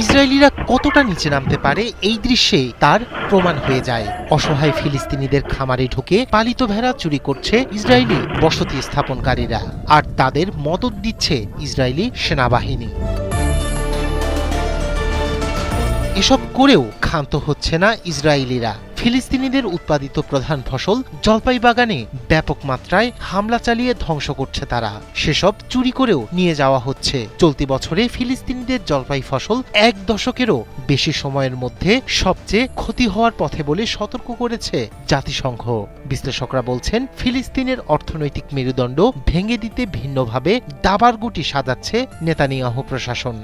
ইসরায়েলিরা কতটা নিচে নামতে পারে এই দৃশ্যে তার প্রমাণ হয়ে যায়। অসহায় ফিলিস্তিনিদের খামারে ঢুকে পালিত ভেড়া চুরি করছে ইসরায়েলি বসতি স্থাপনকারীরা, আর তাদের মদদ দিচ্ছে ইসরায়েলি সেনাবাহিনী। এসব করেও ক্ষান্ত হচ্ছে না ইসরায়েলিরা। ফিলিস্তিনিদের উৎপাদিত প্রধান ফসল জলপাই বাগানে ব্যাপক মাত্রায় হামলা চালিয়ে ধ্বংস করছে তারা। সেসব চুরি করেও নিয়ে যাওয়া হচ্ছে। চলতি বছরে ফিলিস্তিনিদের জলপাই ফসল 1 দশকেরও বেশি সময়ের মধ্যে সবচেয়ে ক্ষতি হওয়ার পথে বলে সতর্ক করেছে জাতিসংঘ। বিশ্লেষকরা বলছেন, ফিলিস্তিনের অর্থনৈতিক মেরুদণ্ড ভেঙে দিতে ভিন্নভাবে দাবার গুটি সাজাচ্ছে নেতানিয়াহু প্রশাসন।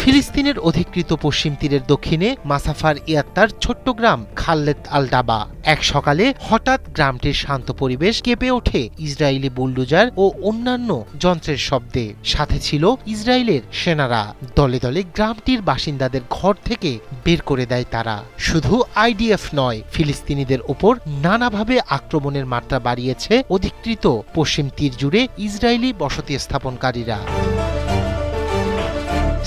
ফিলিস্তিনের অধিকৃত পশ্চিম তীরের দক্ষিণে মাসাফার ইয়াত্তার ছোট্ট গ্রাম খাল্লেত আল ডাবা। এক সকালে হঠাৎ গ্রামটির শান্ত পরিবেশ কেঁপে ওঠে ইসরায়েলি বুলডোজার ও অন্যান্য যন্ত্রের শব্দে। সাথে ছিল ইসরায়েলের সেনারা। দলে দলে গ্রামটির বাসিন্দাদের ঘর থেকে বের করে দেয় তারা। শুধু আইডিএফ নয়, ফিলিস্তিনিদের ওপর নানাভাবে আক্রমণের মাত্রা বাড়িয়েছে অধিকৃত পশ্চিম তীর জুড়ে ইসরায়েলি বসতি স্থাপনকারীরা।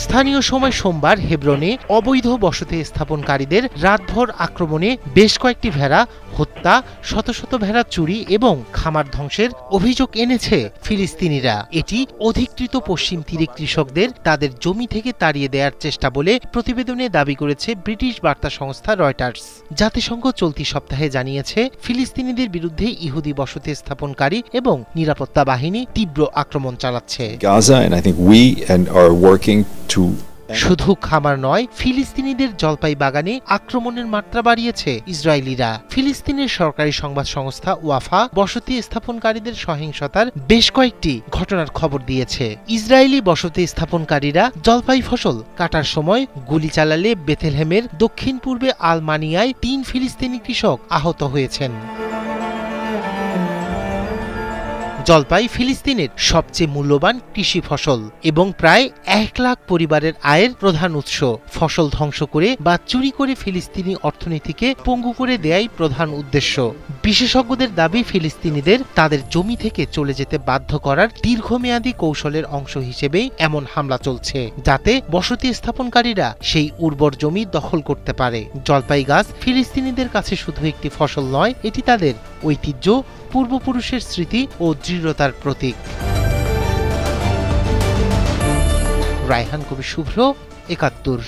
স্থানীয় সময় সোমবার হেব্রনে অবৈধ বসতি স্থাপনকারীদের রাতভর আক্রমণে বেশ কয়েকটি ভেড়া হত্যা, শত শত ভেড়া চুরি এবং খামার ধ্বংসের অভিযোগ এনেছে ফিলিস্তিনিরা। এটি অধিকৃত পশ্চিম তীরে কৃষকদের তাদের জমি থেকে তাড়িয়ে দেওয়ার চেষ্টা বলে প্রতিবেদনে দাবি করেছে ব্রিটিশ বার্তা সংস্থা রয়টার্স। জাতিসংঘ চলতি সপ্তাহে জানিয়েছে, ফিলিস্তিনিদের বিরুদ্ধে ইহুদি বসতি স্থাপনকারী এবং নিরাপত্তা বাহিনী তীব্র আক্রমণ চালাচ্ছে। শুধু খামার নয়, ফিলিস্তিনিদের জলপাই বাগানে আক্রমণের মাত্রা বাড়িয়েছে ইসরায়েলিরা। ফিলিস্তিনের সরকারি সংবাদ সংস্থা ওয়াফা বসতি স্থাপনকারীদের সহিংসতার বেশ কয়েকটি ঘটনার খবর দিয়েছে। ইসরায়েলি বসতি স্থাপনকারীরা জলপাই ফসল কাটার সময় গুলি চালালে বেথেলহেমের দক্ষিণ পূর্বে আলমানিয়ায় 3 ফিলিস্তিনি কৃষক আহত হয়েছেন। জলপাই ফিলিস্তিনের সবচেয়ে মূল্যবান কৃষি ফসল এবং প্রায় 1 লাখ পরিবারের আয়ের প্রধান উৎস। ফসল ধ্বংস করে বা চুরি করে ফিলিস্তিনি অর্থনীতিকে পঙ্গু করে দেয়াই প্রধান উদ্দেশ্য। বিশেষজ্ঞদের দাবি, ফিলিস্তিনিদের তাদের জমি থেকে চলে যেতে বাধ্য করার দীর্ঘমেয়াদী কৌশলের অংশ হিসেবেই এমন হামলা চলছে, যাতে বসতি স্থাপনকারীরা সেই উর্বর জমি দখল করতে পারে। জলপাই গাছ ফিলিস্তিনিদের কাছে শুধু একটি ফসল নয়, এটি তাদের ঐতিহ্য, পূর্বপুরুষের স্মৃতি ও দৃঢ়তার প্রতীক। রায়হান কবি শুভ্র, ৭১।